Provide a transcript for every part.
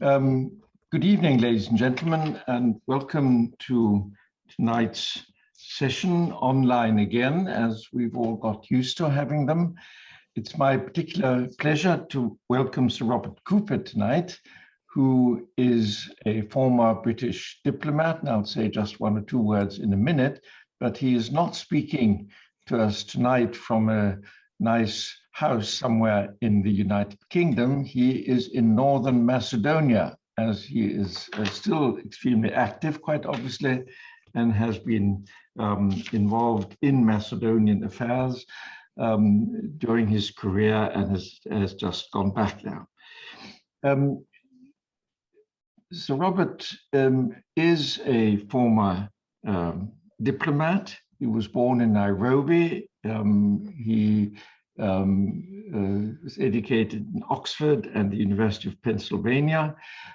Good evening, ladies and gentlemen, and welcome to tonight's session online again, as we've all got used to having them. It's my particular pleasure to welcome Sir Robert Cooper tonight, who is a former British diplomat, and I'll say just one or two words in a minute, but he is not speaking to us tonight from a nice house somewhere in the United Kingdom. He is in Northern Macedonia, as he is still extremely active, quite obviously, and has been involved in Macedonian affairs during his career and has just gone back now. Sir Robert is a former diplomat. He was born in Nairobi. He was educated in Oxford and the University of Pennsylvania.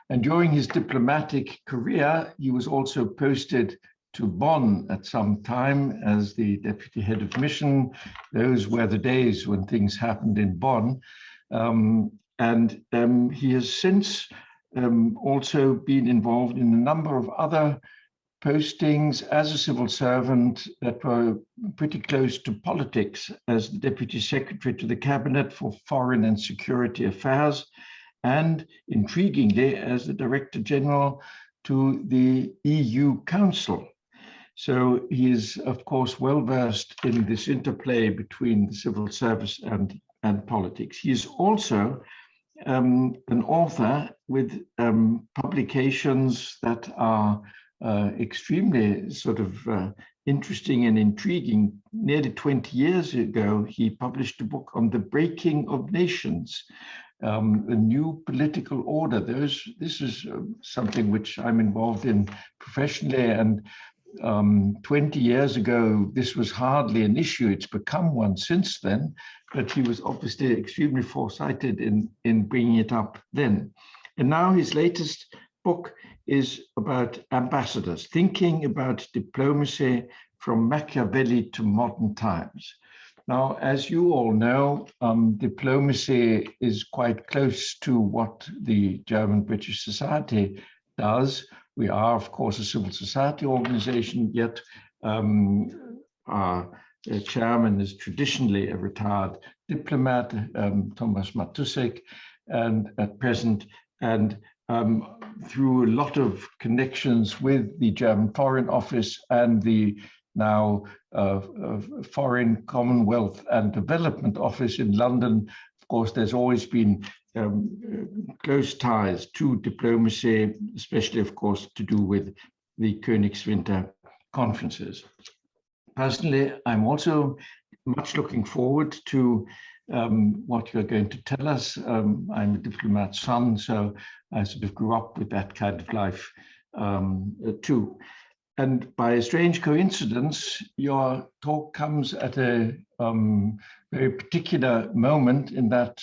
And during his diplomatic career, he was also posted to Bonn at some time as the deputy head of mission. Those were the days when things happened in Bonn. He has since also been involved in a number of other postings as a civil servant that were pretty close to politics, as the Deputy Secretary to the Cabinet for Foreign and Security Affairs, and intriguingly, as the Director General to the EU Council. So he is, of course, well versed in this interplay between the civil service and politics. He is also an author with publications that are extremely sort of interesting and intriguing. Nearly 20 years ago, he published a book on the breaking of nations, a new political order. This is something which I'm involved in professionally, and 20 years ago, this was hardly an issue. It's become one since then, but he was obviously extremely foresighted in bringing it up then. And now his latest book is about ambassadors, thinking about diplomacy from Machiavelli to modern times. Now, as you all know, diplomacy is quite close to what the German-British Society does. We are, of course, a civil society organization, yet our chairman is traditionally a retired diplomat, Thomas Matusek, and at present, and through a lot of connections with the German Foreign Office and the now Foreign Commonwealth and Development Office in London. Of course, there's always been close ties to diplomacy, especially, of course, to do with the Königswinter conferences. Personally, I'm also much looking forward to what you're going to tell us. I'm a diplomat's son, so I sort of grew up with that kind of life too. And by a strange coincidence, your talk comes at a very particular moment in that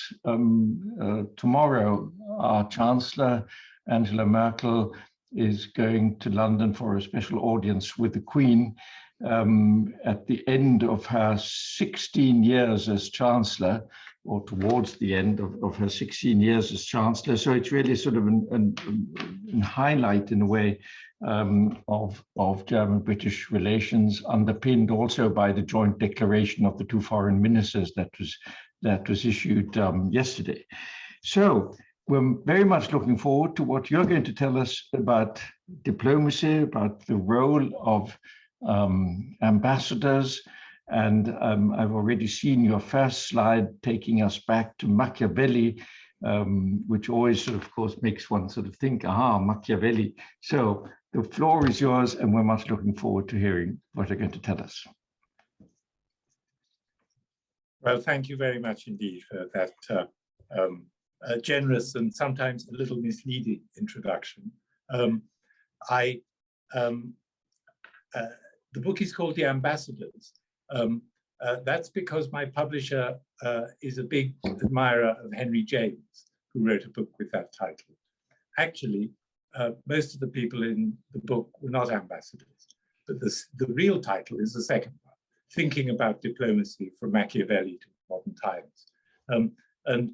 tomorrow our Chancellor, Angela Merkel, is going to London for a special audience with the Queen at the end of her 16 years as Chancellor, or towards the end of her 16 years as Chancellor. So it's really sort of a highlight in a way of German-British relations, underpinned also by the joint declaration of the two foreign ministers that was issued yesterday. So we're very much looking forward to what you're going to tell us about diplomacy, about the role of ambassadors. And I've already seen your first slide taking us back to Machiavelli, which always sort of course makes one sort of think, aha, Machiavelli. So the floor is yours, and we're much looking forward to hearing what you're going to tell us. Well, thank you very much indeed for that generous and sometimes a little misleading introduction. The book is called The Ambassadors. That's because my publisher is a big admirer of Henry James, who wrote a book with that title. Actually, most of the people in the book were not ambassadors, but the real title is the second one, Thinking About Diplomacy from Machiavelli to Modern Times. And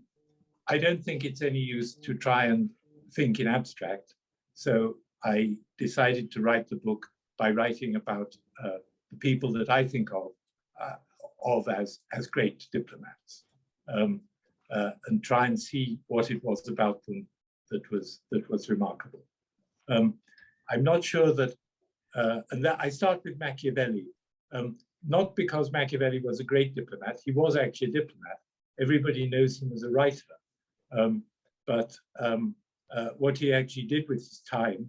I don't think it's any use to try and think in abstract. So I decided to write the book by writing about the people that I think of as great diplomats, and try and see what it was about them that was remarkable. I'm not sure that, and that I start with Machiavelli, not because Machiavelli was a great diplomat. He was actually a diplomat. Everybody knows him as a writer, but what he actually did with his time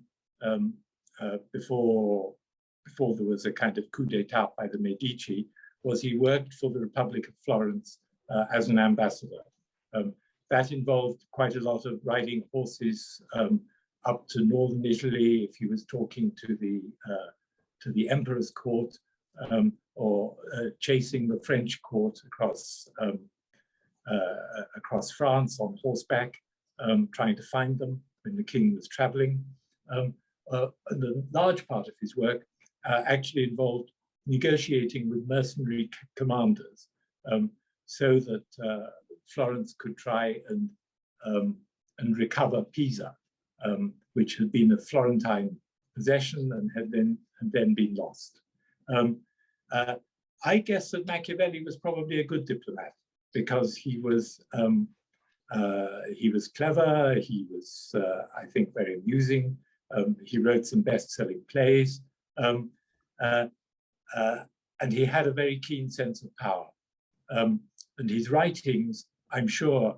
before there was a kind of coup d'etat by the Medici was he worked for the Republic of Florence as an ambassador. That involved quite a lot of riding horses up to northern Italy if he was talking to the emperor's court, or chasing the French court across France on horseback, trying to find them when the king was traveling. And a large part of his work actually involved negotiating with mercenary commanders, so that Florence could try and recover Pisa, which had been a Florentine possession and had then been lost. I guess that Machiavelli was probably a good diplomat because he was clever. He was, I think, very amusing. He wrote some best-selling plays, and he had a very keen sense of power. And his writings, I'm sure,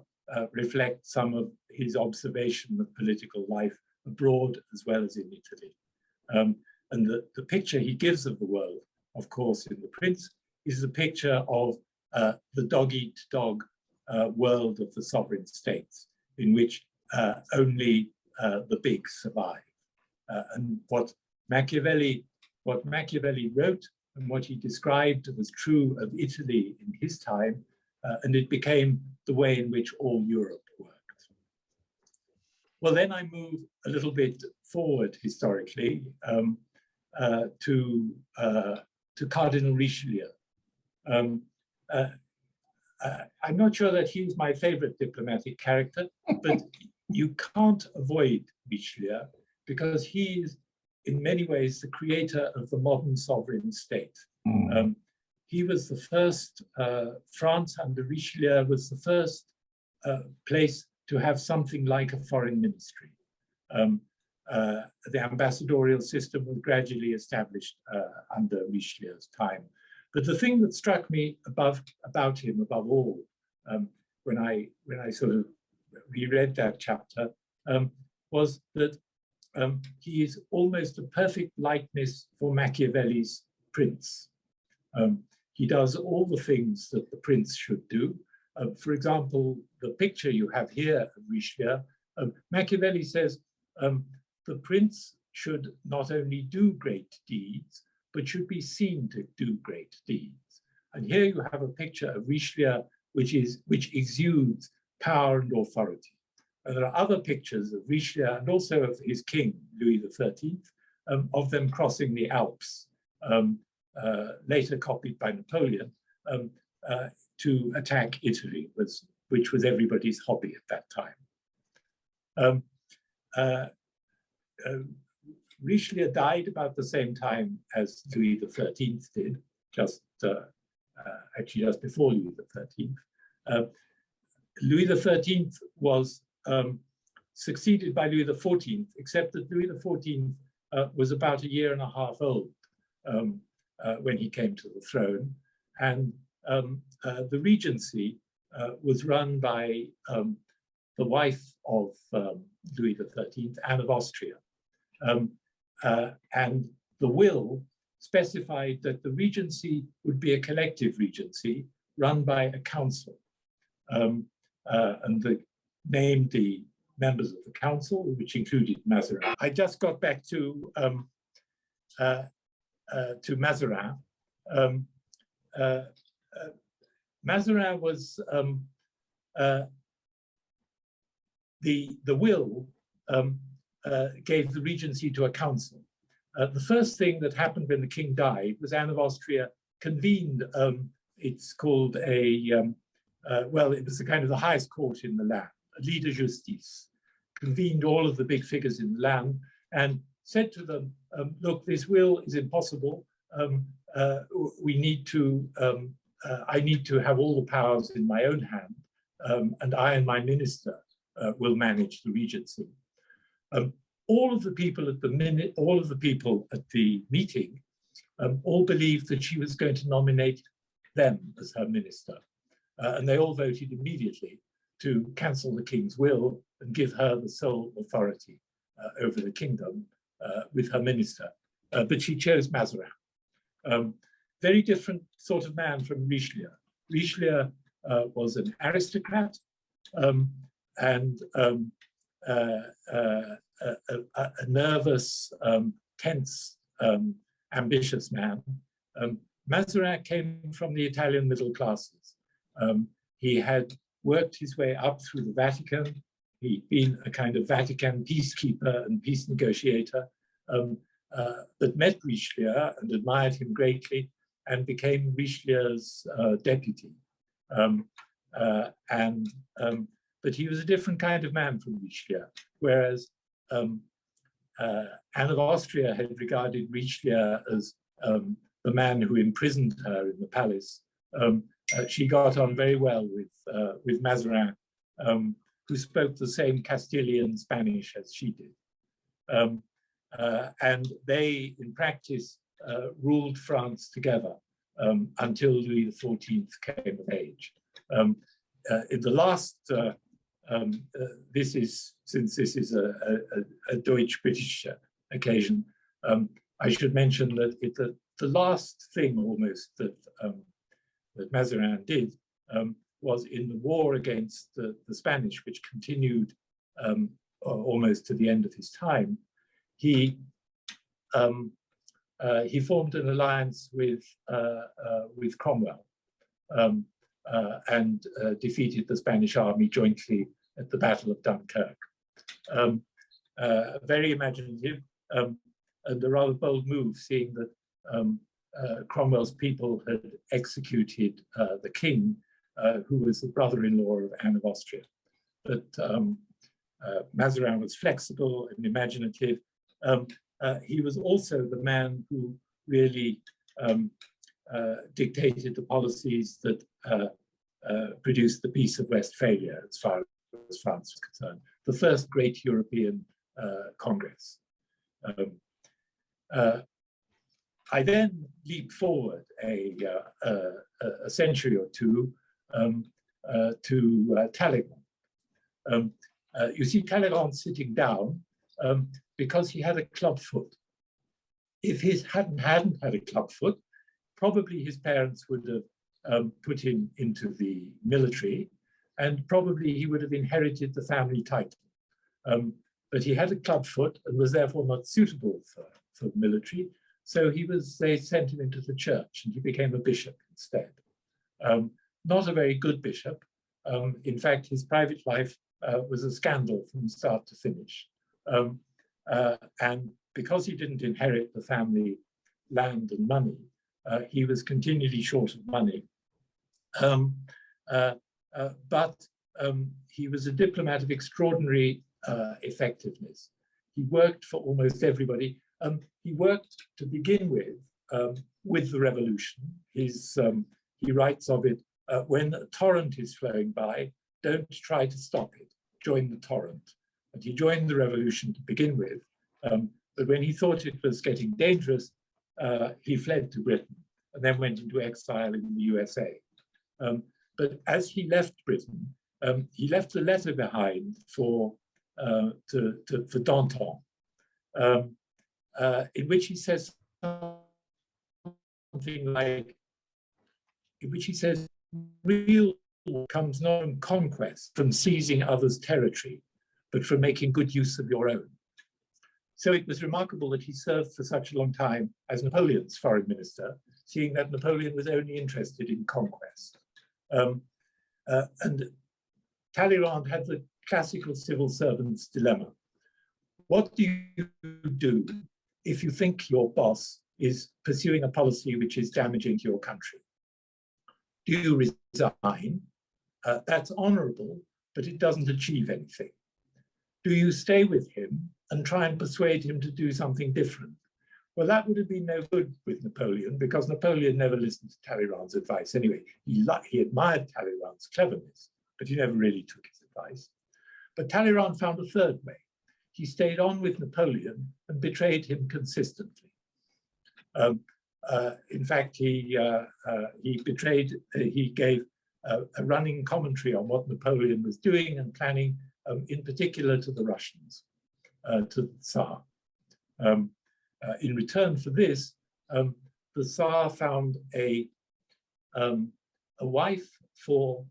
reflect some of his observation of political life abroad as well as in Italy. And the picture he gives of the world, of course, in The Prince, is a picture of the dog-eat-dog world of the sovereign states, in which only the big survive. And what Machiavelli wrote and what he described was true of Italy in his time, and it became the way in which all Europe worked. Well, then I move a little bit forward historically to Cardinal Richelieu. I'm not sure that he's my favorite diplomatic character, but you can't avoid Richelieu because he is, in many ways, the creator of the modern sovereign state. He was the first, France under Richelieu was the first place to have something like a foreign ministry. The ambassadorial system was gradually established under Richelieu's time. But the thing that struck me about him above all, when I sort of reread that chapter, was that he is almost a perfect likeness for Machiavelli's Prince. He does all the things that the Prince should do. For example, the picture you have here of Richelieu, Machiavelli says the Prince should not only do great deeds, but should be seen to do great deeds. And here you have a picture of Richelieu which exudes power and authority. And there are other pictures of Richelieu and also of his king, Louis XIII, of them crossing the Alps, later copied by Napoleon, to attack Italy, which was everybody's hobby at that time. Richelieu died about the same time as Louis XIII did, actually just before Louis XIII. Louis XIII was succeeded by Louis XIV, except that Louis XIV was about a year and a half old when he came to the throne. And the regency was run by the wife of Louis XIII, Anne of Austria. And the will specified that the regency would be a collective regency run by a council. And named the members of the council, which included Mazarin. I just got back to Mazarin. Mazarin was the will gave the regency to a council. The first thing that happened when the king died was Anne of Austria convened. It's called a well, it was the kind of the highest court in the land, a lit de justice, convened all of the big figures in the land and said to them, look, this will is impossible. We need to, I need to have all the powers in my own hand, and I and my minister will manage the regency. All of the people at the meeting all believed that she was going to nominate them as her minister, and they all voted immediately to cancel the king's will and give her the sole authority over the kingdom with her minister. But she chose Mazarin. Very different sort of man from Richelieu. Richelieu was an aristocrat and a nervous, tense, ambitious man. Mazarin came from the Italian middle classes. He had worked his way up through the Vatican. He'd been a kind of Vatican peacekeeper and peace negotiator, but met Richelieu and admired him greatly and became Richelieu's deputy. But he was a different kind of man from Richelieu, whereas Anne of Austria had regarded Richelieu as the man who imprisoned her in the palace. She got on very well with Mazarin, who spoke the same Castilian Spanish as she did. And they, in practice, ruled France together until Louis XIV came of age. In the last, since this is a Deutsch-Britische occasion, I should mention that the last thing almost that Mazarin did was in the war against the Spanish, which continued almost to the end of his time. He formed an alliance with Cromwell and defeated the Spanish army jointly at the Battle of Dunkirk. Very imaginative and a rather bold move, seeing that Cromwell's people had executed the king, who was the brother-in-law of Anne of Austria. But Mazarin was flexible and imaginative. He was also the man who really dictated the policies that produced the Peace of Westphalia, as far as France was concerned, the first great European Congress. I then leap forward a century or two to Talleyrand. You see Talleyrand sitting down because he had a club foot. If he hadn't had a club foot, probably his parents would have put him into the military, and probably he would have inherited the family title. But he had a club foot and was therefore not suitable for the military. So they sent him into the church and he became a bishop instead. Not a very good bishop. In fact, his private life was a scandal from start to finish. And because he didn't inherit the family land and money, he was continually short of money. But he was a diplomat of extraordinary effectiveness. He worked for almost everybody. He worked to begin with the revolution. He writes of it, when a torrent is flowing by, don't try to stop it, join the torrent. And he joined the revolution to begin with, but when he thought it was getting dangerous, he fled to Britain and then went into exile in the USA. But as he left Britain, he left a letter behind for Danton, in which he says something like, real comes not from conquest, from seizing others' territory, but from making good use of your own. So it was remarkable that he served for such a long time as Napoleon's foreign minister, seeing that Napoleon was only interested in conquest. And Talleyrand had the classical civil servant's dilemma. What do you do if you think your boss is pursuing a policy which is damaging to your country? Do you resign? That's honorable, but it doesn't achieve anything. do you stay with him and try and persuade him to do something different? Well, that would have been no good with Napoleon, because Napoleon never listened to Talleyrand's advice. Anyway, he admired Talleyrand's cleverness, but he never really took his advice. But Talleyrand found a third way. He stayed on with Napoleon and betrayed him consistently. In fact, he gave a running commentary on what Napoleon was doing and planning, in particular to the Russians, to the Tsar. In return for this, the Tsar found a wife for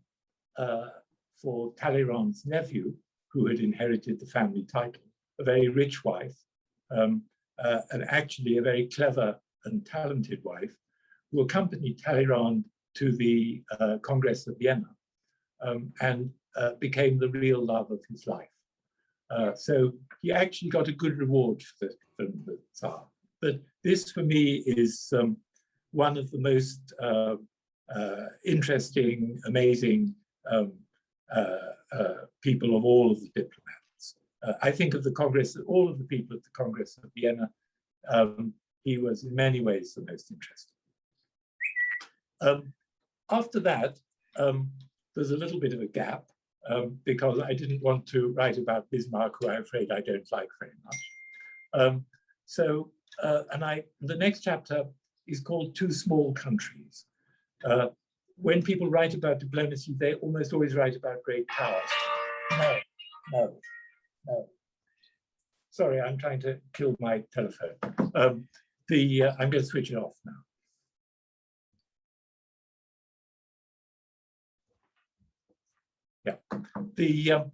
Talleyrand's nephew, who had inherited the family title, a very rich wife, and actually a very clever and talented wife, who accompanied Talleyrand to the Congress of Vienna and became the real love of his life. So he actually got a good reward from the Tsar. But this, for me, is one of the most interesting, amazing people of all of the diplomats. I think of the Congress, all of the people at the Congress of Vienna, he was in many ways the most interesting. After that, there's a little bit of a gap, because I didn't want to write about Bismarck, who I'm afraid I don't like very much. The next chapter is called Two Small Countries. When people write about diplomacy, they almost always write about great powers. No. Sorry, I'm trying to kill my telephone. I'm going to switch it off now. Yeah,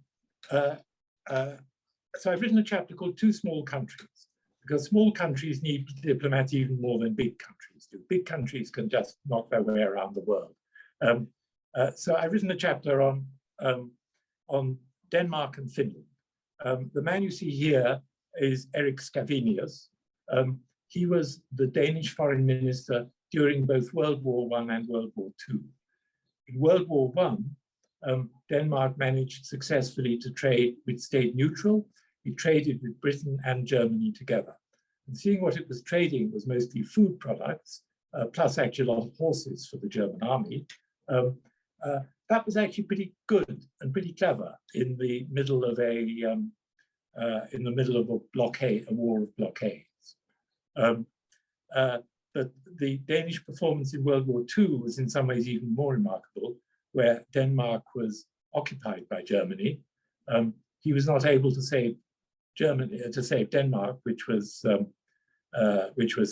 so I've written a chapter called Two Small Countries, because small countries need diplomats even more than big countries do. Big countries can just knock their way around the world. So I've written a chapter on Denmark and Finland. The man you see here is Erik Scavenius. He was the Danish foreign minister during both World War I and World War II. In World War I, Denmark managed successfully to trade, it stayed neutral. It traded with Britain and Germany together. And seeing what it was trading was mostly food products, plus actually a lot of horses for the German army. That was actually pretty good and pretty clever in the middle of a blockade, a war of blockades. But the Danish performance in World War II was in some ways even more remarkable, where Denmark was occupied by Germany. He was not able to save Denmark, which was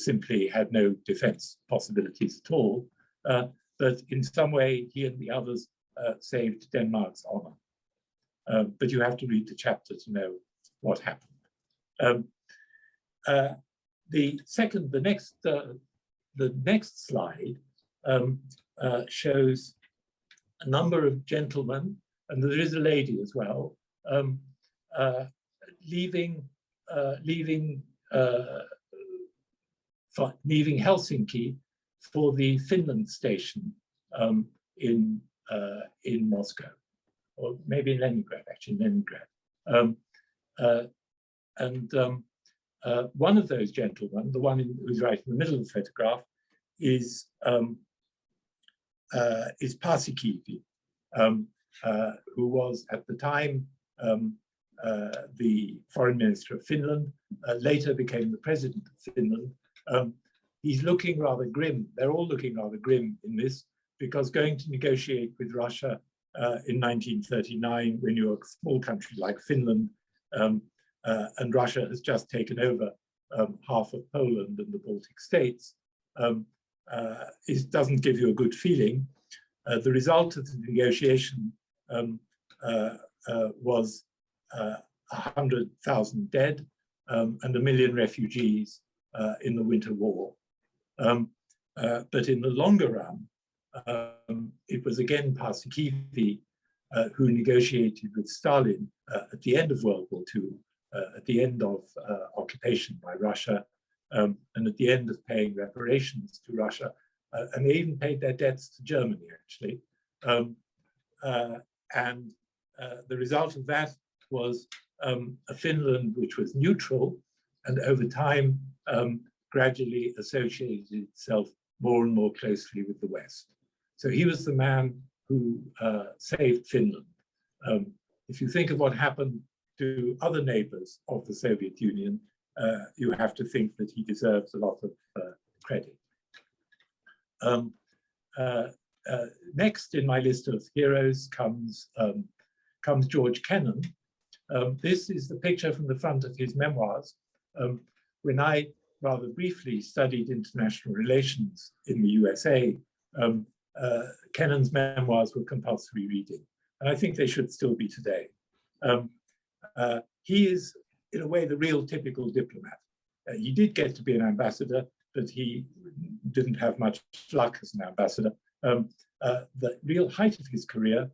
simply had no defense possibilities at all. But in some way, he and the others saved Denmark's honor. But you have to read the chapter to know what happened. The next slide shows a number of gentlemen, and there is a lady as well, leaving Helsinki for the Finland station in Moscow, or maybe in Leningrad, actually Leningrad. One of those gentlemen, the one who's right in the middle of the photograph, is Paasikivi, who was at the time the foreign minister of Finland, later became the president of Finland. He's looking rather grim. They're all looking rather grim in this, because going to negotiate with Russia in 1939, when you're a small country like Finland, and Russia has just taken over half of Poland and the Baltic states, it doesn't give you a good feeling. The result of the negotiation was 100,000 dead and 1 million refugees in the Winter War. But in the longer run, it was again Paasikivi who negotiated with Stalin at the end of World War II, at the end of occupation by Russia, and at the end of paying reparations to Russia. And they even paid their debts to Germany, actually. The result of that was a Finland which was neutral, and over time gradually associated itself more and more closely with the West. So he was the man who saved Finland. If you think of what happened to other neighbors of the Soviet Union, you have to think that he deserves a lot of credit. Next in my list of heroes comes George Kennan. This is the picture from the front of his memoirs. When I rather briefly studied international relations in the USA, Kennan's memoirs were compulsory reading, and I think they should still be today. He is, in a way, the real typical diplomat. He did get to be an ambassador, but he didn't have much luck as an ambassador. The real height of his career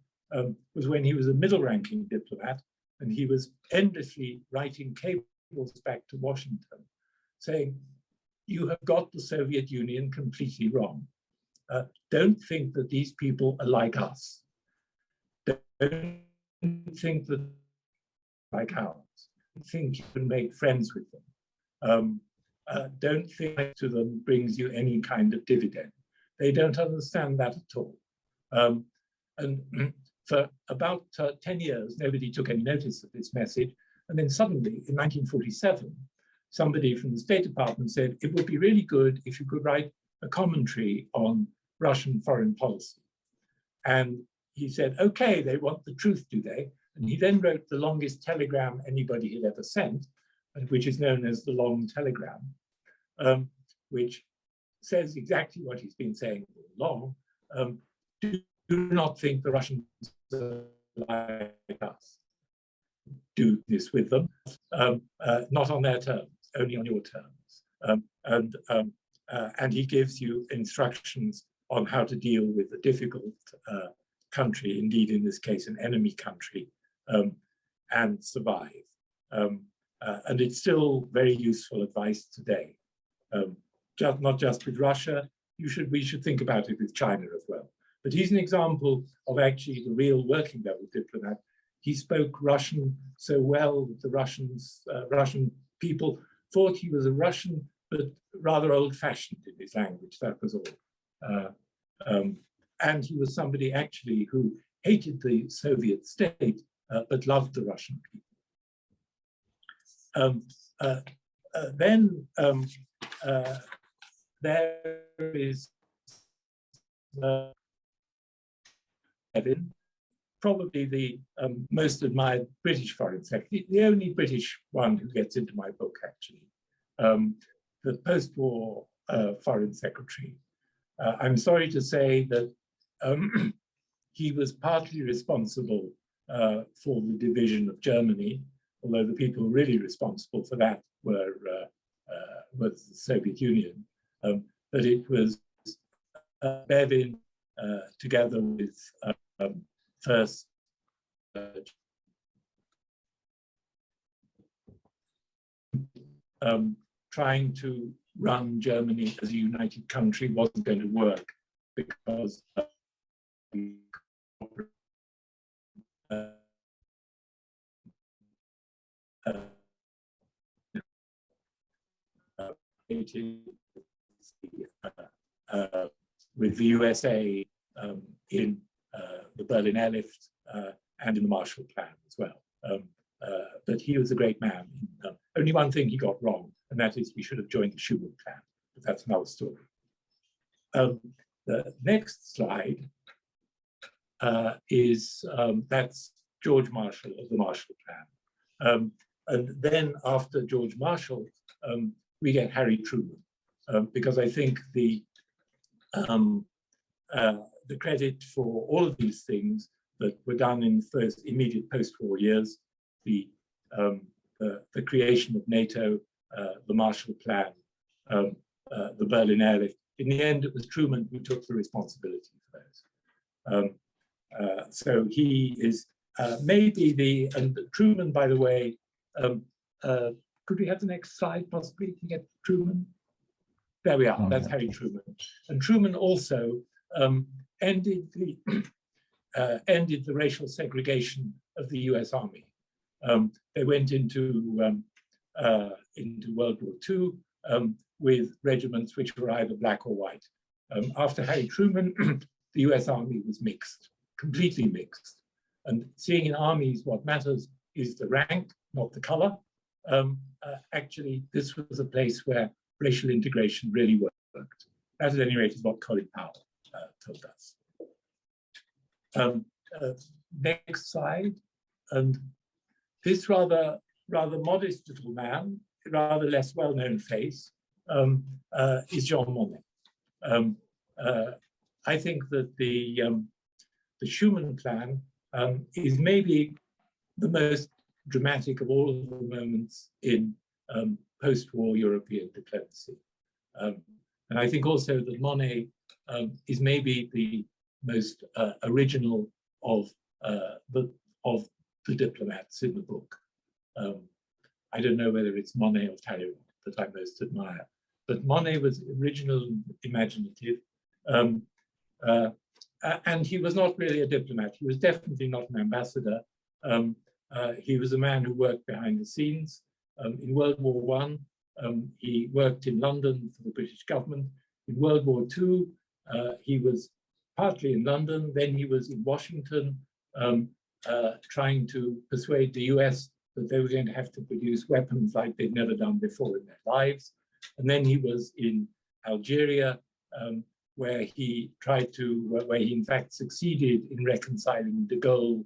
was when he was a middle-ranking diplomat, and he was endlessly writing cables back to Washington, saying, "You have got the Soviet Union completely wrong. Don't think that these people are like us. Don't think that like ours. Think you can make friends with them. Don't think to them brings you any kind of dividend." They don't understand that at all. And for about 10 years, nobody took any notice of this message. And then suddenly, in 1947, somebody from the State Department said, "It would be really good if you could write a commentary on Russian foreign policy." And he said, "Okay, they want the truth, do they?" And he then wrote the longest telegram anybody had ever sent, which is known as the Long Telegram, which says exactly what he's been saying all along. Do not think the Russians are like us. Do this with them, not on their terms, only on your terms. And he gives you instructions on how to deal with a difficult country, indeed in this case an enemy country, and survive. And it's still very useful advice today. Not just with Russia, we should think about it with China as well. But he's an example of actually the real working level diplomat. He spoke Russian so well that the Russian people thought he was a Russian, but rather old-fashioned in his language, that was all. And he was somebody actually who hated the Soviet state, but loved the Russian people. Then there is probably the most admired British foreign secretary, the only British one who gets into my book, actually, the post-war foreign secretary. I'm sorry to say that he was partly responsible for the division of Germany, although the people really responsible for that were the Soviet Union. But it was Bevin together with first trying to run Germany as a united country wasn't going to work because with the USA in the Berlin Airlift and in the Marshall Plan as well. But he was a great man. Only one thing he got wrong, and that is we should have joined the Cuban Plan, but that's another story. The next slide is that's George Marshall of the Marshall Plan. And then after George Marshall, we get Harry Truman, because I think the credit for all of these things that were done in the first immediate post-war years, the creation of NATO, the Marshall Plan, the Berlin Airlift. In the end, it was Truman who took the responsibility for those. So he is maybe and Truman, by the way, could we have the next slide possibly to get Truman? There we are, that's Harry Truman. And Truman also ended the racial segregation of the US Army. They went into World War II with regiments which were either black or white. After Harry Truman, the US Army was mixed, completely mixed. And seeing in armies what matters is the rank, not the color. Actually, this was a place where racial integration really worked. That, at any rate, is what Colin Powell told us. Next slide. And this rather modest little man, rather less well-known face, is Jean Monnet. I think that the Schuman Plan is maybe the most dramatic of all of the moments in post-war European diplomacy. And I think also that Monnet is maybe the most original of the diplomats in the book. I don't know whether it's Monnet or Talleyrand that I most admire, but Monnet was original and imaginative. And he was not really a diplomat. He was definitely not an ambassador. He was a man who worked behind the scenes. In World War I, he worked in London for the British government. In World War II, he was partly in London, then he was in Washington, trying to persuade the US that they were going to have to produce weapons like they'd never done before in their lives. And then he was in Algeria, where he in fact succeeded in reconciling de Gaulle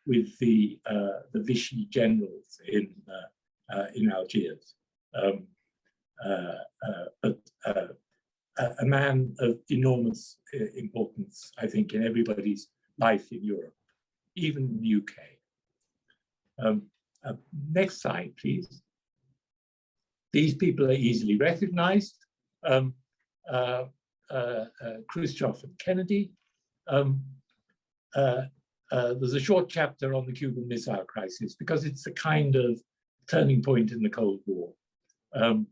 with the Vichy generals in Algiers. But a man of enormous importance, I think, in everybody's life in Europe, even in the UK. Next slide, please. These people are easily recognized. Khrushchev and Kennedy. There's a short chapter on the Cuban Missile Crisis because it's a kind of turning point in the Cold War. And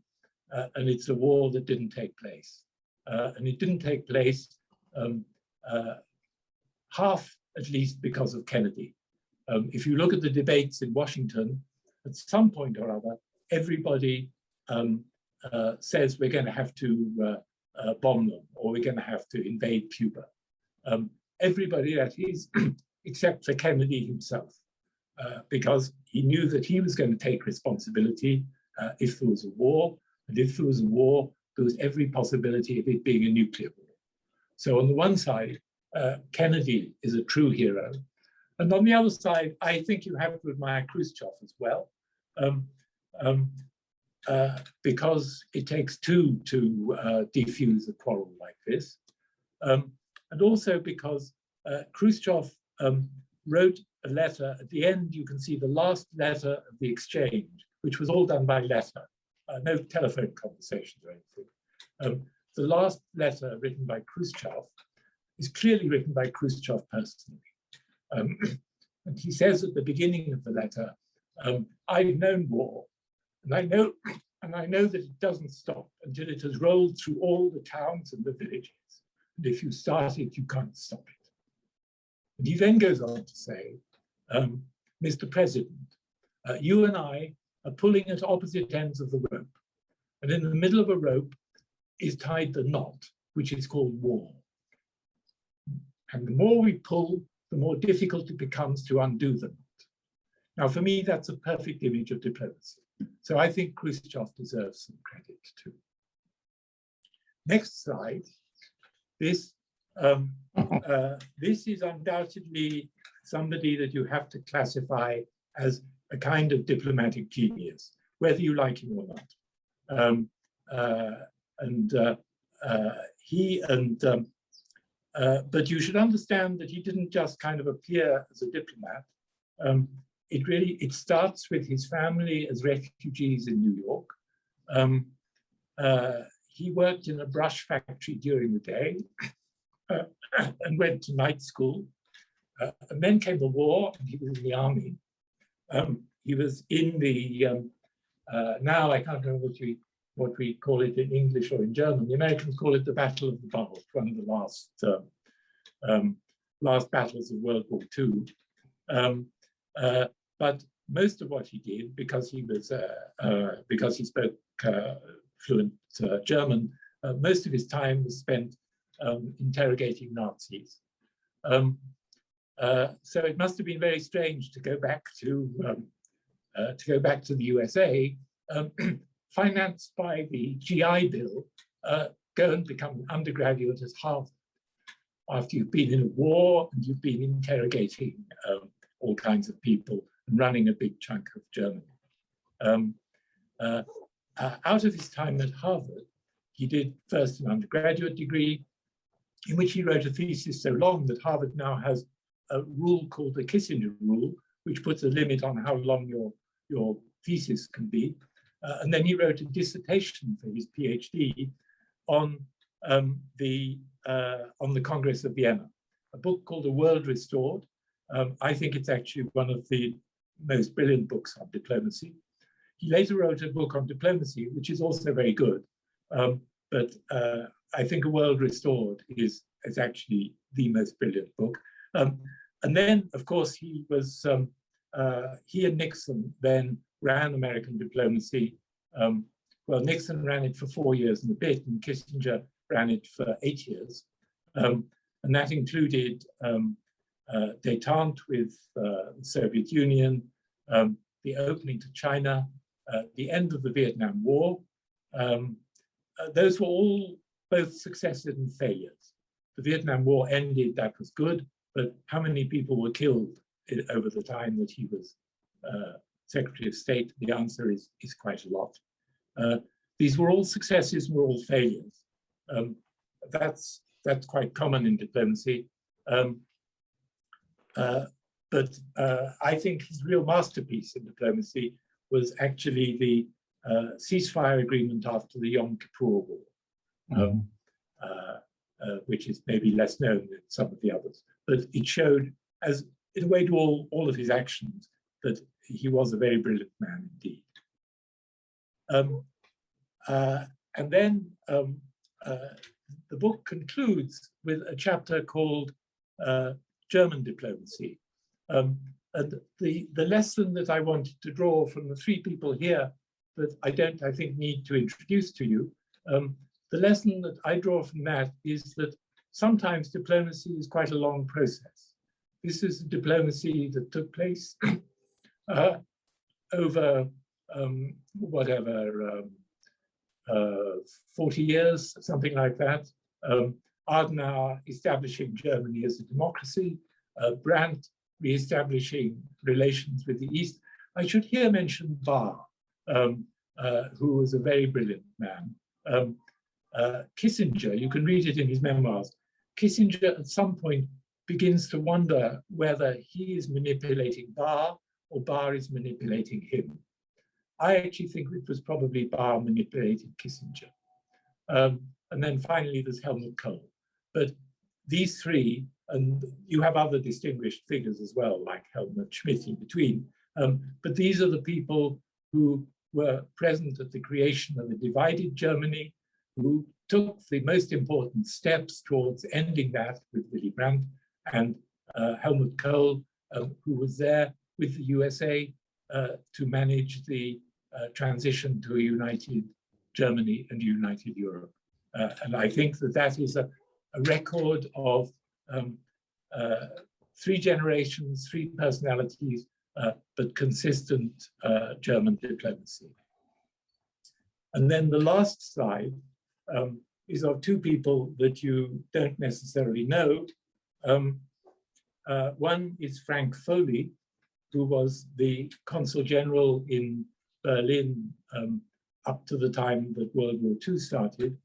it's a war that didn't take place. And it didn't take place half, at least, because of Kennedy. If you look at the debates in Washington, at some point or other, everybody says we're going to have to bomb them, or we're going to have to invade Cuba. Everybody, that is, except for Kennedy himself, because he knew that he was going to take responsibility if there was a war, and if there was a war, there was every possibility of it being a nuclear war. So on the one side, Kennedy is a true hero, and on the other side, I think you have to admire Khrushchev as well, because it takes two to defuse a quarrel like this, and also because Khrushchev wrote a letter. At the end, you can see the last letter of the exchange, which was all done by letter, no telephone conversations or anything. The last letter written by Khrushchev is clearly written by Khrushchev personally. And he says at the beginning of the letter, I've known war, and I know that it doesn't stop until it has rolled through all the towns and the villages. And if you start it, you can't stop it. And he then goes on to say, Mr. President, you and I are pulling at opposite ends of the rope. And in the middle of a rope is tied the knot, which is called war. And the more we pull, the more difficult it becomes to undo the knot. Now, for me, that's a perfect image of diplomacy. So I think Khrushchev deserves some credit too. Next slide. This is undoubtedly somebody that you have to classify as a kind of diplomatic genius, whether you like him or not. But you should understand that he didn't just kind of appear as a diplomat. It starts with his family as refugees in New York. He worked in a brush factory during the day and went to night school. And then came the war, and he was in the army. He was in the, now I can't remember what we call it in English or in German. The Americans call it the Battle of the Bulge, one of the last battles of World War II. But most of what he did, because he spoke fluent German, most of his time was spent interrogating Nazis. So it must have been very strange to go back to the USA, financed by the GI Bill, go and become an undergraduate at Harvard after you've been in a war and you've been interrogating all kinds of people and running a big chunk of Germany. Out of his time at Harvard, he did first an undergraduate degree in which he wrote a thesis so long that Harvard now has a rule called the Kissinger rule, which puts a limit on how long your thesis can be. And then he wrote a dissertation for his PhD on the Congress of Vienna, a book called The World Restored. I think it's actually one of the most brilliant books on diplomacy. He later wrote a book on diplomacy, which is also very good. But I think A World Restored is actually the most brilliant book. And then, of course, he and Nixon then ran American diplomacy. Well, Nixon ran it for 4 years and a bit, and Kissinger ran it for 8 years. And that included détente with the Soviet Union, the opening to China, the end of the Vietnam War. Those were all both successes and failures. The Vietnam War ended, that was good, but how many people were killed over the time that he was Secretary of State? The answer is quite a lot. These were all successes and were all failures. That's quite common in diplomacy. But I think his real masterpiece in diplomacy was actually the ceasefire agreement after the Yom Kippur War, which is maybe less known than some of the others. But it showed, as in a way to all of his actions, that he was a very brilliant man indeed. And then the book concludes with a chapter called German Diplomacy. And the lesson that I wanted to draw from the three people here that I think need to introduce to you, the lesson that I draw from that is that sometimes diplomacy is quite a long process. This is a diplomacy that took place over 40 years, something like that. Adenauer establishing Germany as a democracy, Brandt re-establishing relations with the East. I should here mention Bahr, who was a very brilliant man. Kissinger, you can read it in his memoirs, Kissinger at some point begins to wonder whether he is manipulating Bahr or Bahr is manipulating him. I actually think it was probably Bahr manipulating Kissinger. And then finally there's Helmut Kohl. But these three, and you have other distinguished figures as well, like Helmut Schmidt in between, but these are the people who were present at the creation of a divided Germany, who took the most important steps towards ending that with Willy Brandt, and Helmut Kohl, who was there with the USA to manage the transition to a united Germany and united Europe. And I think that is a record of 3 generations, 3 personalities, but consistent German diplomacy. And then the last slide is of 2 people that you don't necessarily know. One is Frank Foley, who was the Consul General in Berlin up to the time that World War II started.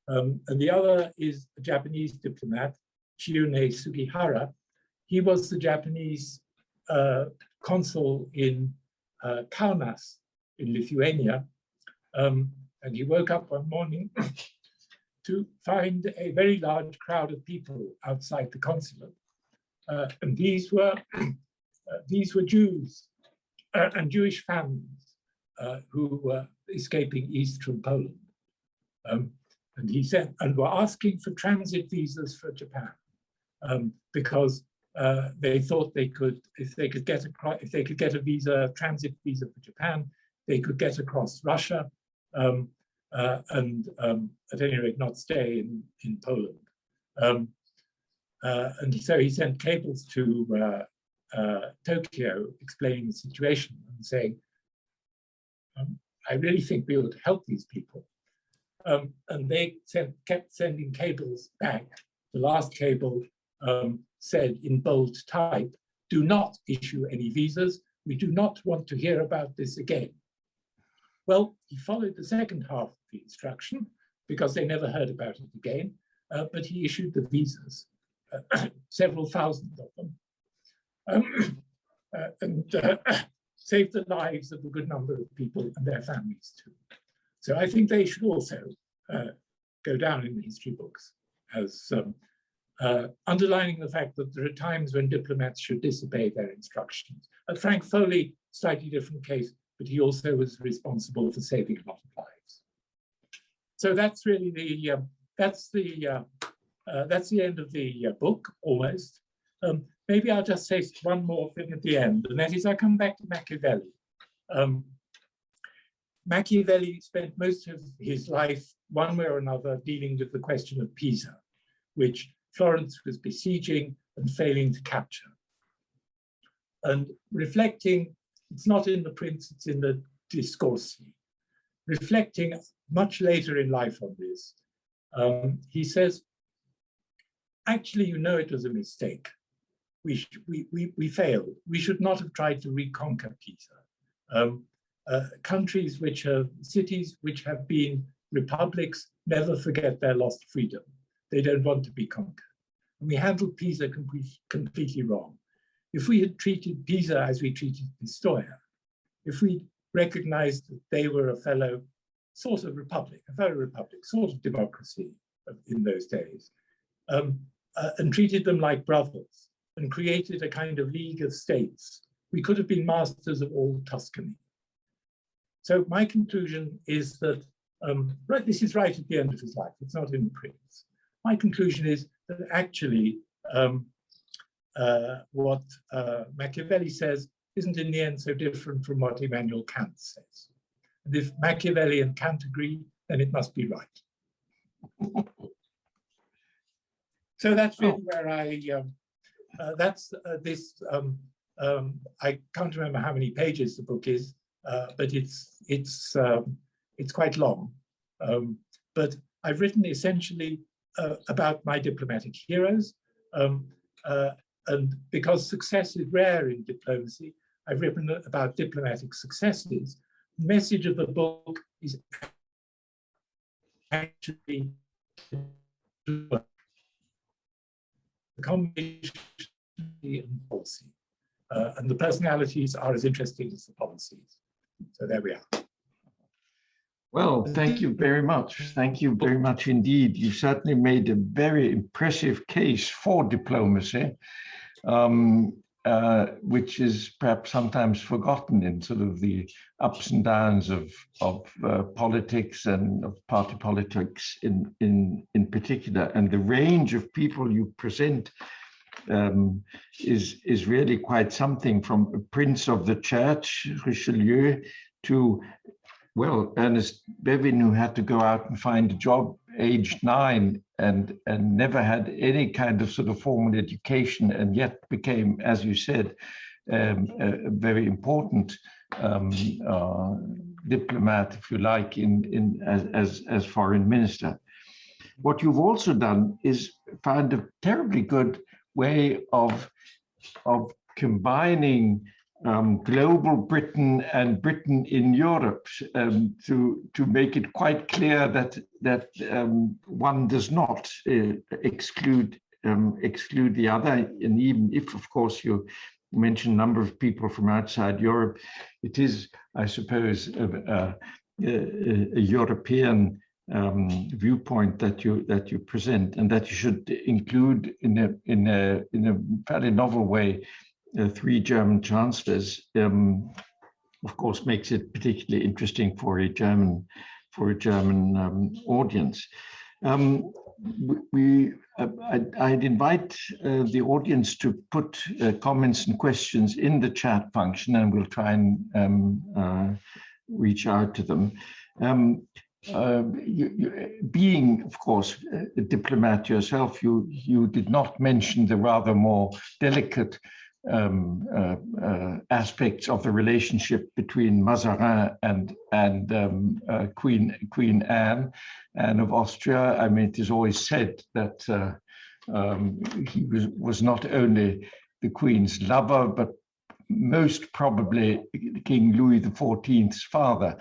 And the other is a Japanese diplomat, Chiune Sugihara. He was the Japanese consul in Kaunas in Lithuania. And he woke up one morning to find a very large crowd of people outside the consulate. And these were Jews and Jewish families who were escaping east from Poland. And he said, and were asking for transit visas for Japan, because they thought they could, if they could get a visa, transit visa for Japan, they could get across Russia and at any rate not stay in Poland. And so he sent cables to Tokyo explaining the situation and saying, I really think we ought to help these people. And they kept sending cables back. The last cable said in bold type, do not issue any visas. We do not want to hear about this again. Well, he followed the second half of the instruction because they never heard about it again, but he issued the visas, several thousand of them, and saved the lives of a good number of people and their families too. So I think they should also go down in the history books as underlining the fact that there are times when diplomats should disobey their instructions. Frank Foley, slightly different case, but he also was responsible for saving a lot of lives. So that's really the that's the end of the book almost. Maybe I'll just say one more thing at the end, and that is I come back to Machiavelli. Machiavelli spent most of his life, one way or another, dealing with the question of Pisa, which Florence was besieging and failing to capture. And reflecting, it's not in the Prince, it's in the Discorsi. Reflecting much later in life on this, he says, actually, you know, it was a mistake. We failed. We should not have tried to reconquer Pisa. Countries which have, cities which have been republics never forget their lost freedom. They don't want to be conquered. And we handled Pisa completely wrong. If we had treated Pisa as we treated Pistoia, if we recognized that they were a fellow sort of republic, sort of democracy in those days, and treated them like brothers and created a kind of league of states, we could have been masters of all Tuscany. So my conclusion is that, right, this is right at the end of his life, it's not in the Prince. My conclusion is that actually what Machiavelli says isn't in the end so different from what Immanuel Kant says. And if Machiavelli and Kant agree, then it must be right. So that's really where I, I can't remember how many pages the book is, but it's quite long. But I've written essentially about my diplomatic heroes. And because success is rare in diplomacy, I've written about diplomatic successes. The message of the book is actually the combination and policy. And the personalities are as interesting as the policies. So there we are. Well, thank you very much. Thank you very much indeed. You certainly made a very impressive case for diplomacy, which is perhaps sometimes forgotten in sort of the ups and downs of politics and of party politics in particular. And the range of people you present is really quite something, from a prince of the church, Richelieu, to, well, Ernest Bevin, who had to go out and find a job aged 9 and never had any kind of sort of formal education, and yet became, as you said, a very important diplomat, if you like, as foreign minister. What you've also done is find a terribly good way of combining global Britain and Britain in Europe, to make it quite clear that one does not exclude the other. And even if, of course, you mention a number of people from outside Europe, it is, I suppose, a European viewpoint that you present, and that you should include in a fairly novel way 3 German chancellors, of course, makes it particularly interesting for a German audience. I'd invite the audience to put comments and questions in the chat function, and we'll try and reach out to them. Being, of course, a diplomat yourself, you did not mention the rather more delicate aspects of the relationship between Mazarin and Queen Anne and of Austria. I mean, it is always said that he was not only the Queen's lover, but most probably King Louis XIV's father.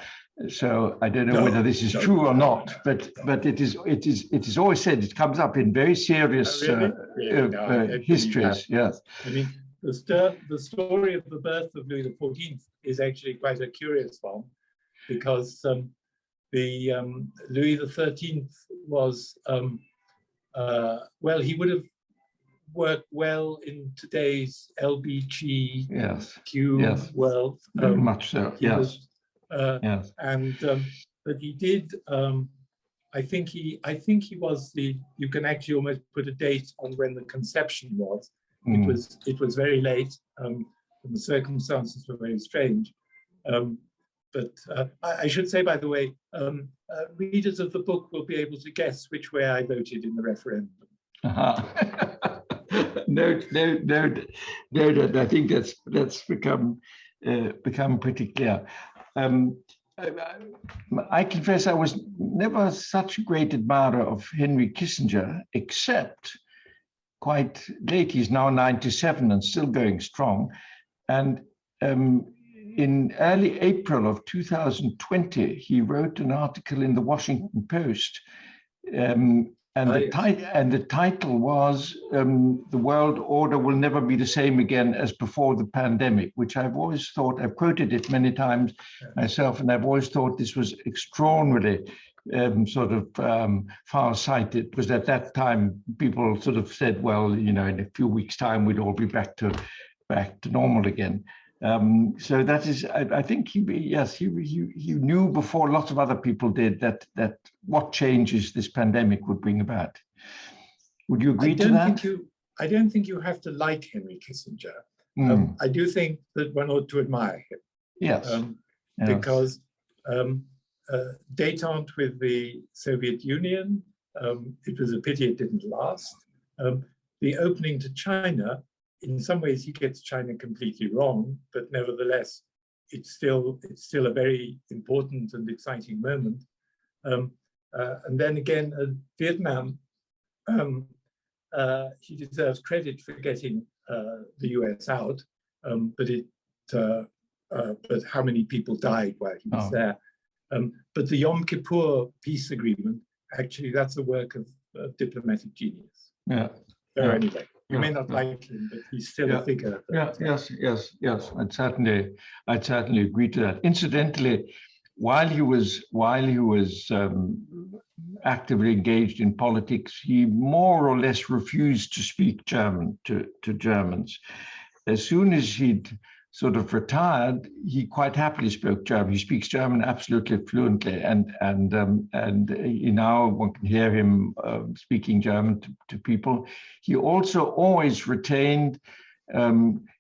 So I don't know whether this is true or not, but it is always said. It comes up in very serious histories. Yes, I mean, the story of the birth of Louis XIV is actually quite a curious one, because Louis XIII was well, he would have worked well in today's LBGQ world. Very much so. Yes. Yes. And but he did. I think he was the. You can actually almost put a date on when the conception was. It was very late. And the circumstances were very strange. But I should say, by the way, readers of the book will be able to guess which way I voted in the referendum. No. I think that's become pretty clear. I confess I was never such a great admirer of Henry Kissinger, except quite late. He's now 97 and still going strong. And in early April of 2020, he wrote an article in the Washington Post. The title was "The World Order Will Never Be the Same Again as Before the Pandemic," which I've always thought, I've quoted it many times myself, and I've always thought this was extraordinarily far-sighted, because at that time people sort of said, well, you know, in a few weeks' time we'd all be back to normal again. So that is, I think he knew before lots of other people did that what changes this pandemic would bring about. Would you agree to that? I don't think you have to like Henry Kissinger. I do think that one ought to admire him. Yes. Because détente with the Soviet Union, it was a pity it didn't last. The opening to China, in some ways he gets China completely wrong, but nevertheless, it's still a very important and exciting moment. And then again, Vietnam, he deserves credit for getting the US out, but how many people died while he was there? But the Yom Kippur peace agreement, actually, that's a work of diplomatic genius. Yeah. So anyway. You may not like him, but he's still a figure. Yes. I'd certainly agree to that. Incidentally, while he was actively engaged in politics, he more or less refused to speak German to Germans. As soon as he'd sort of retired, he quite happily spoke German. He speaks German absolutely fluently, and now one can hear him speaking German to people. He also always retained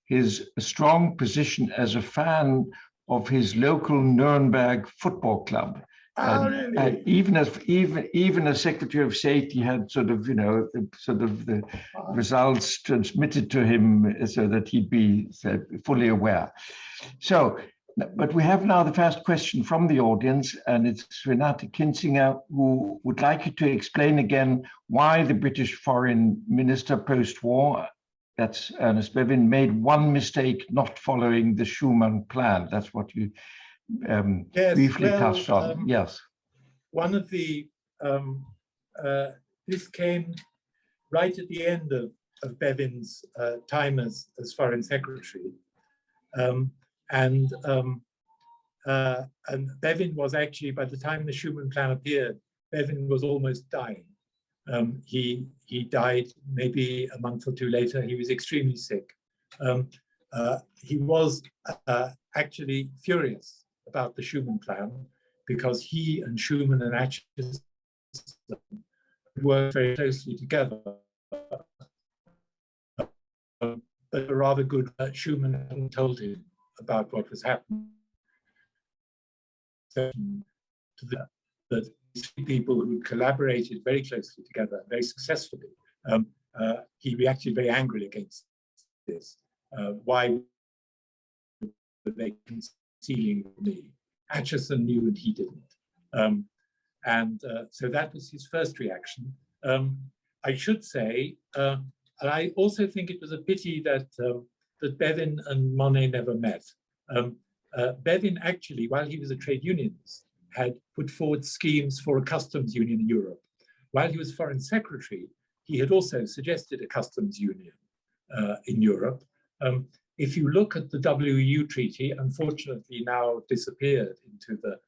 his strong position as a fan of his local Nuremberg football club. Really? Even as Secretary of State, he had the results transmitted to him so that he'd be fully aware. So, but we have now the first question from the audience, and it's Renate Kinzinger, who would like you to explain again why the British Foreign Minister post-war, that's Ernest Bevin, made one mistake not following the Schuman plan. That's what you briefly touched on. Yes. One of the, this came right at the end of Bevin's time as Foreign Secretary. And Bevin was actually, by the time the Schuman plan appeared, Bevin was almost dying. He died maybe a month or two later. He was extremely sick. He was actually furious about the Schuman plan, because he and Schuman and Acheson worked very closely together. But a rather good Schumann hadn't told him about what was happening. That these people who collaborated very closely together, very successfully, he reacted very angrily against this. Why were they concealing me? Acheson knew and he didn't. So that was his first reaction. I should say, and I also think it was a pity that that Bevin and Monet never met. Bevin actually, while he was a trade unionist, had put forward schemes for a customs union in Europe. While he was foreign secretary, he had also suggested a customs union in Europe. If you look at the WEU treaty, unfortunately now disappeared into the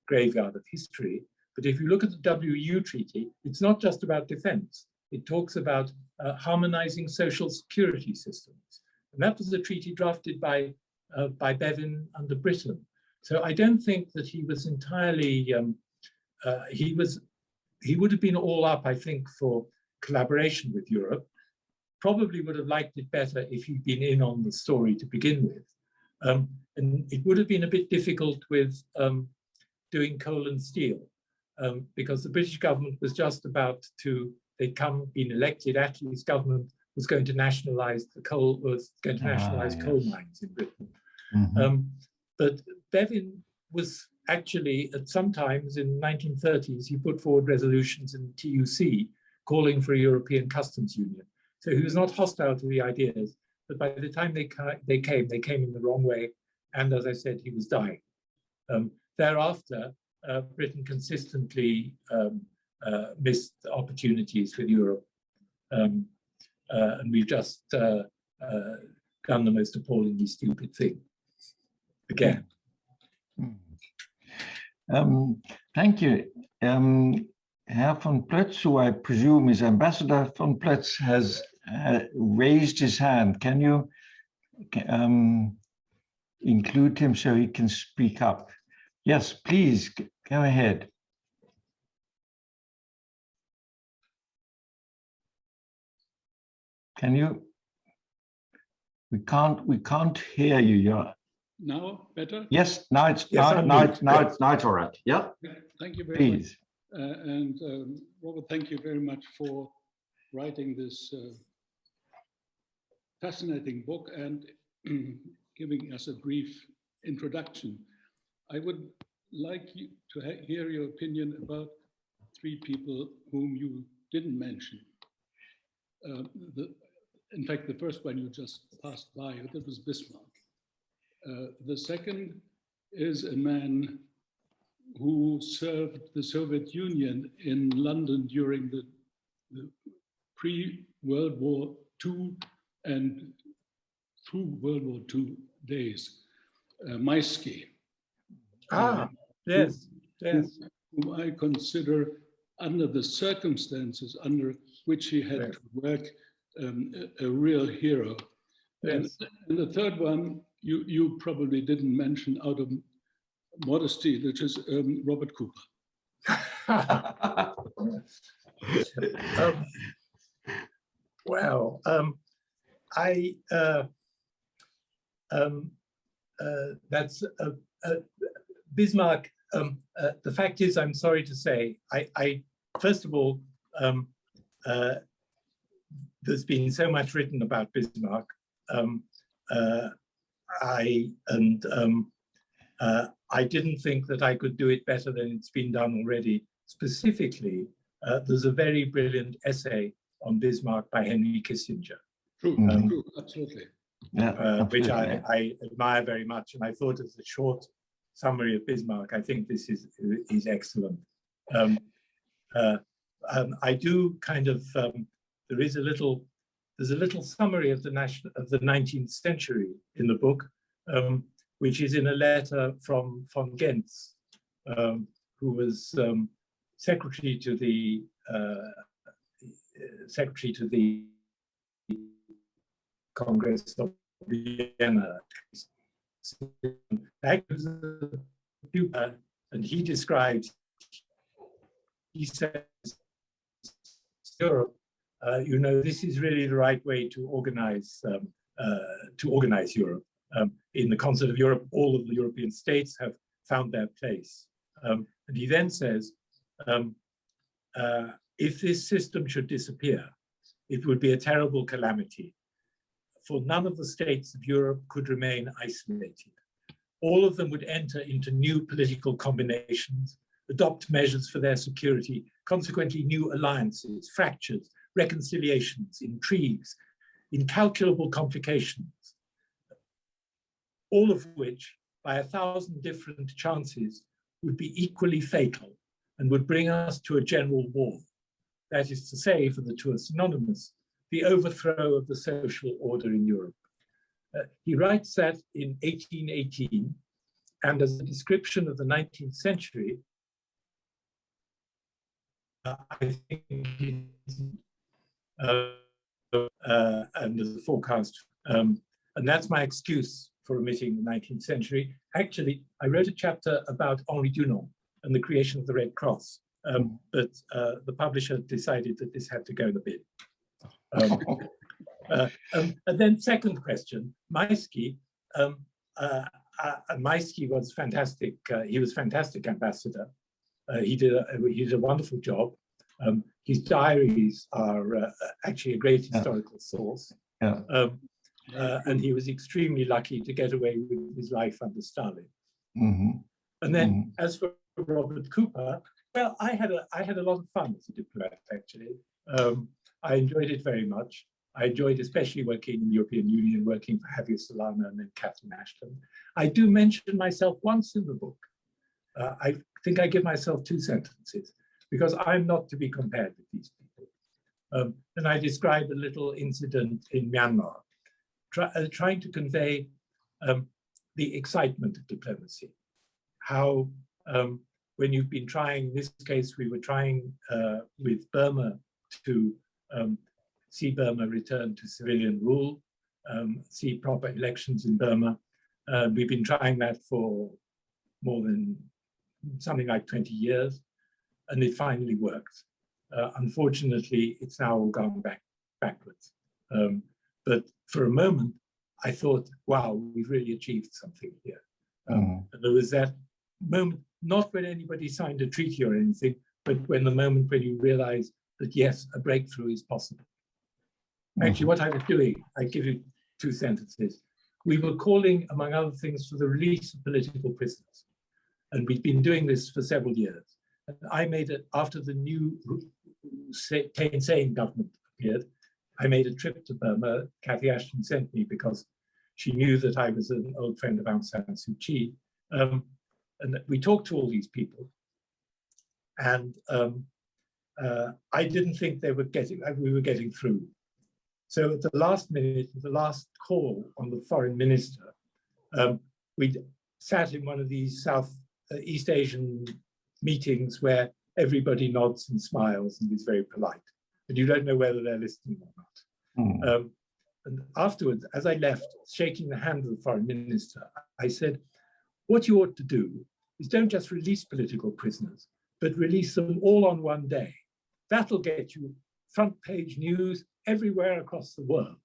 graveyard of history, but if you look at the WEU treaty, it's not just about defense. It talks about harmonizing social security systems. And that was a treaty drafted by Bevin under Britain. So I don't think that he was entirely, he would have been all up, I think, for collaboration with Europe. Probably would have liked it better if he'd been in on the story to begin with. And it would have been a bit difficult with doing coal and steel, because the British government was just about to, they'd been elected, Attlee's government was going to nationalize the coal, was going to nationalize coal mines in Britain. Mm-hmm. But Bevin was actually, at some times in the 1930s, he put forward resolutions in the TUC calling for a European customs union. So he was not hostile to the ideas, but by the time they came in the wrong way. And as I said, he was dying. Thereafter, Britain consistently missed opportunities with Europe. And we've just done the most appallingly stupid thing again. Thank you. Herr von Plötz, who I presume is Ambassador von Plötz, has raised his hand. Can you include him so he can speak up? Yes, please, go ahead. Can you? We can't hear you. You're... Now better? Yes, now it's all right. Yeah. Thank you very Please. much. Robert, thank you very much for writing this fascinating book and giving us a brief introduction. I would like you to hear your opinion about three people whom you didn't mention. In fact, the first one you just passed by, that was Bismarck. The second is a man who served the Soviet Union in London during the pre-World War II and through World War II days, Maisky. Yes. Whom I consider, under the circumstances under which he had to work, a real hero. Yes. And the third one, you probably didn't mention out of modesty, which is Robert Cooper. Well, that's Bismarck. The fact is, I'm sorry to say, I first of all, there's been so much written about Bismarck. I didn't think that I could do it better than it's been done already. Specifically, there's a very brilliant essay on Bismarck by Henry Kissinger. True, true, absolutely. Which I admire very much. And I thought as a short summary of Bismarck, I think this is excellent. I do kind of, there's a little summary of the 19th century in the book, which is in a letter from von Gentz, who was secretary to the Congress of Vienna. And he describes, he says, Europe, you know, this is really the right way to organize Europe. In the concert of Europe, all of the European states have found their place. And he then says, if this system should disappear, it would be a terrible calamity, for none of the states of Europe could remain isolated. All of them would enter into new political combinations, adopt measures for their security, consequently new alliances, fractures, reconciliations, intrigues, incalculable complications, all of which, by 1,000 different chances, would be equally fatal and would bring us to a general war. That is to say, for the two are synonymous, the overthrow of the social order in Europe. He writes that in 1818, and as a description of the 19th century, I think and as a forecast, and that's my excuse for omitting the 19th century. Actually, I wrote a chapter about Henri Dunant and the creation of the Red Cross, but the publisher decided that this had to go in the bin. And then second question, Maisky. Maisky was fantastic. He was fantastic ambassador. He did a wonderful job. His diaries are actually a great historical source. Yeah. And he was extremely lucky to get away with his life under Stalin. Mm-hmm. And then as for Robert Cooper, well, I had a lot of fun as a diplomat, actually. I enjoyed it very much. I enjoyed especially working in the European Union, working for Javier Solana and then Catherine Ashton. I do mention myself once in the book. I think I give myself 2 sentences because I'm not to be compared with these people. And I describe a little incident in Myanmar, trying to convey the excitement of diplomacy. How when you've been trying, in this case, we were trying with Burma to see Burma return to civilian rule, see proper elections in Burma. We've been trying that for more than something like 20 years, and it finally worked. Unfortunately, it's now all gone backwards. But for a moment, I thought, wow, we've really achieved something here. And there was that moment, not when anybody signed a treaty or anything, but when the moment when you realize that, yes, a breakthrough is possible. Actually, what I was doing, I give you 2 sentences. We were calling, among other things, for the release of political prisoners. And we've been doing this for several years. And I made it, after the new Thein Sein government appeared, I made a trip to Burma. Cathy Ashton sent me because she knew that I was an old friend of Aung San Suu Kyi. And we talked to all these people. And I didn't think we were getting through. So at the last minute, the last call on the foreign minister, we sat in one of these East Asian meetings where everybody nods and smiles and is very polite, and you don't know whether they're listening or not. And afterwards, as I left, shaking the hand of the foreign minister, I said, what you ought to do is don't just release political prisoners, but release them all on one day. That'll get you front page news everywhere across the world.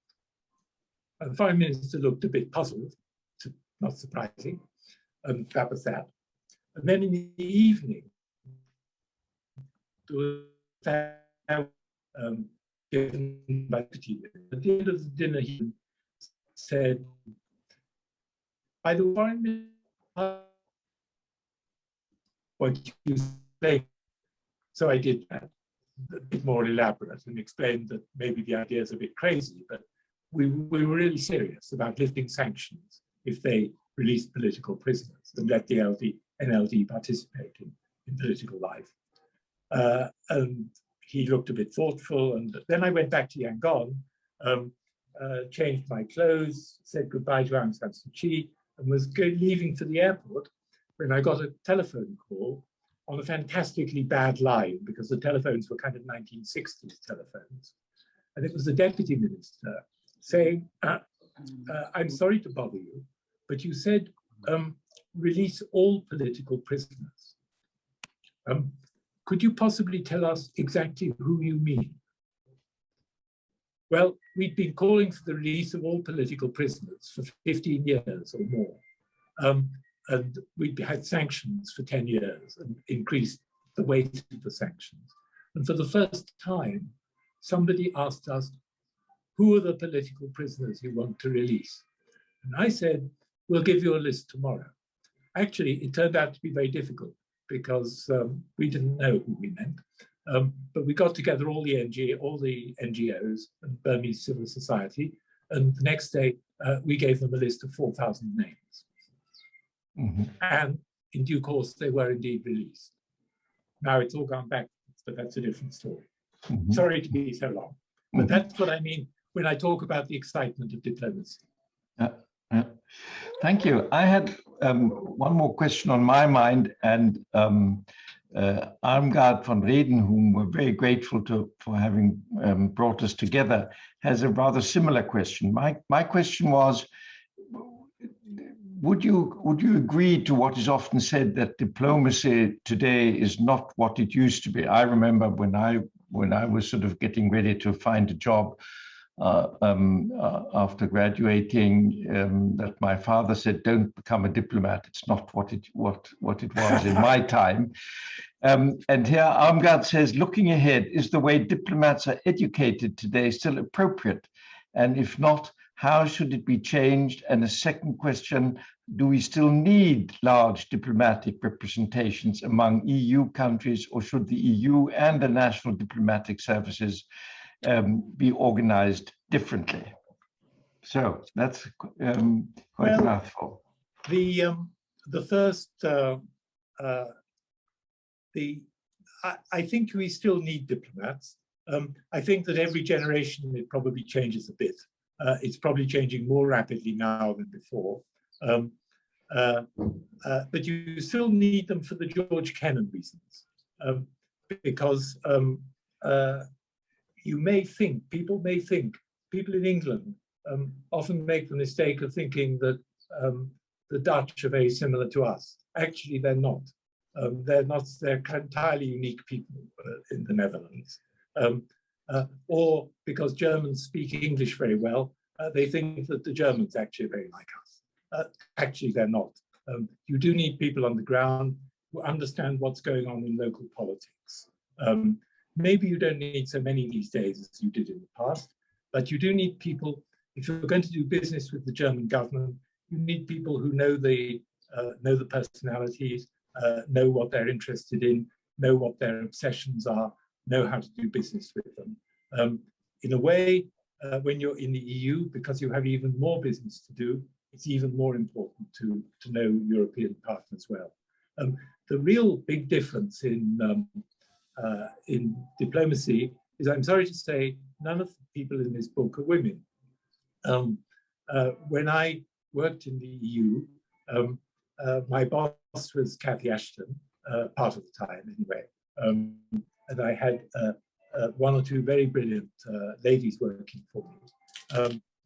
And the foreign minister looked a bit puzzled, not surprising, and that was that. And then in the evening, given by Petit, at the end of the dinner, he said, by the foreign minister, what you say. So I did that, a bit more elaborate, and explained that maybe the idea is a bit crazy, but we were really serious about lifting sanctions if they released political prisoners and let the NLD participate in political life. And he looked a bit thoughtful, and then I went back to Yangon, changed my clothes, said goodbye to Aung San Suu Kyi, and was leaving for the airport when I got a telephone call on a fantastically bad line, because the telephones were kind of 1960s telephones. And it was the deputy minister saying, I'm sorry to bother you, but you said release all political prisoners. Could you possibly tell us exactly who you mean? Well, we'd been calling for the release of all political prisoners for 15 years or more. And we'd had sanctions for 10 years and increased the weight of the sanctions. And for the first time, somebody asked us, who are the political prisoners you want to release? And I said, we'll give you a list tomorrow. Actually, it turned out to be very difficult because we didn't know who we meant. But we got together all the NGOs and Burmese civil society. And the next day, we gave them a list of 4,000 names. Mm-hmm. And in due course, they were indeed released. Now it's all gone backwards, but that's a different story. Mm-hmm. Sorry to be so long, but that's what I mean when I talk about the excitement of diplomacy. Thank you. I had one more question on my mind, and Armgard van Reden, whom we're very grateful for having brought us together, has a rather similar question. My question was, would you agree to what is often said that diplomacy today is not what it used to be? I remember when I was sort of getting ready to find a job after graduating, that my father said, "Don't become a diplomat. It's not what it was in my time." And here Armgard says, looking ahead, is the way diplomats are educated today still appropriate? And if not, how should it be changed? And a second question, do we still need large diplomatic representations among EU countries, or should the EU and the national diplomatic services be organized differently? So that's quite a mouthful. The first, I think we still need diplomats. I think that every generation it probably changes a bit. It's probably changing more rapidly now than before. But you still need them for the George Kennan reasons, because people in England often make the mistake of thinking that the Dutch are very similar to us. Actually, they're not. They're entirely unique people in the Netherlands. Or because Germans speak English very well, they think that the Germans actually are very like us. Actually, they're not. You do need people on the ground who understand what's going on in local politics. Maybe you don't need so many these days as you did in the past, but you do need people. If you're going to do business with the German government, you need people who know the personalities, know what they're interested in, know what their obsessions are, know how to do business with them. In a way, when you're in the EU, because you have even more business to do, it's even more important to know European partners well. The real big difference in diplomacy is, I'm sorry to say, none of the people in this book are women. When I worked in the EU, my boss was Cathy Ashton, part of the time anyway. And I had one or two very brilliant ladies working for me.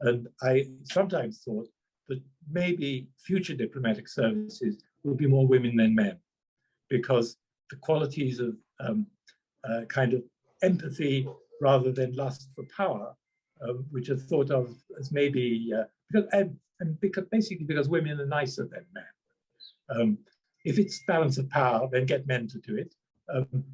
And I sometimes thought that maybe future diplomatic services will be more women than men, because the qualities of kind of empathy rather than lust for power, which are thought of as maybe, basically because women are nicer than men. If it's balance of power, then get men to do it.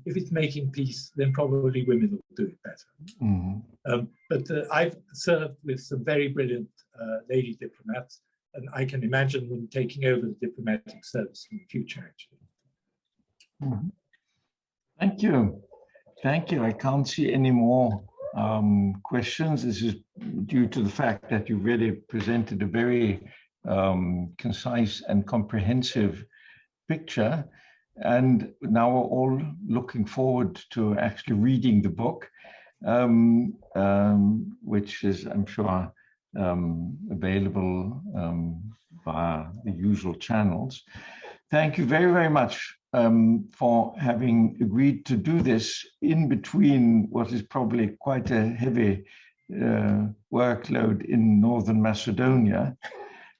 If it's making peace, then probably women will do it better. Mm-hmm. But I've served with some very brilliant lady diplomats, and I can imagine them taking over the diplomatic service in the future, actually. Mm-hmm. Thank you. Thank you. I can't see any more questions. This is due to the fact that you really presented a very concise and comprehensive picture. And now we're all looking forward to actually reading the book, which is, I'm sure, available via the usual channels. Thank you very, very much for having agreed to do this in between what is probably quite a heavy workload in Northern Macedonia.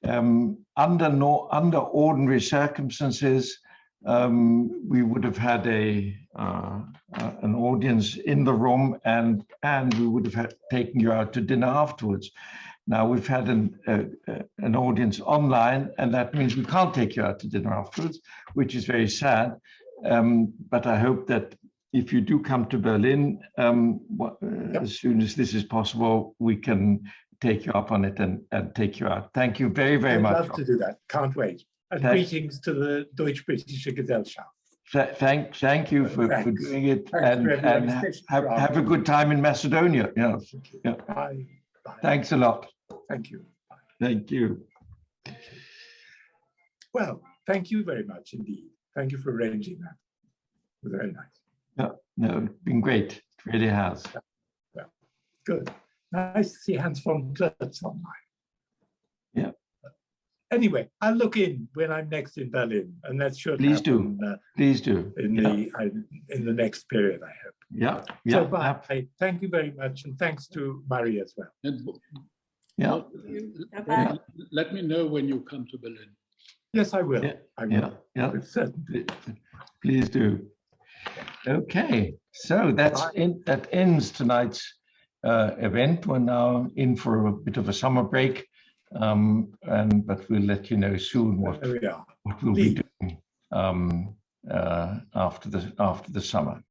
Under ordinary circumstances, we would have had a an audience in the room, and we would have taken you out to dinner afterwards. Now we've had an audience online, and that means we can't take you out to dinner afterwards, which is very sad. But I hope that if you do come to Berlin, as soon as this is possible, we can take you up on it and take you out. Thank you very, very much. I'd love to do that. Can't wait. And greetings to the Deutsch-Britische Gesellschaft. Thank you for doing it, and have a good time in Macedonia. Yes. Yeah. Bye. Bye. Thanks a lot. Thank you. Bye. Thank you. Well, thank you very much indeed. Thank you for arranging that. It was very nice. No, it's been great. It really has. Yeah. Good. Nice to see Hans von Klotz online. Yeah. Anyway, I'll look in when I'm next in Berlin, and that's sure. Please do. Please do. In the next period, I hope. Yeah. So bye. Thank you very much, and thanks to Marie as well. Yeah. Let me know when you come to Berlin. Yes, I will. Yeah. I will. Yeah. Certainly. Please do. Okay. So that ends tonight's event. We're now in for a bit of a summer break, but we'll let you know soon what we'll be doing after the summer.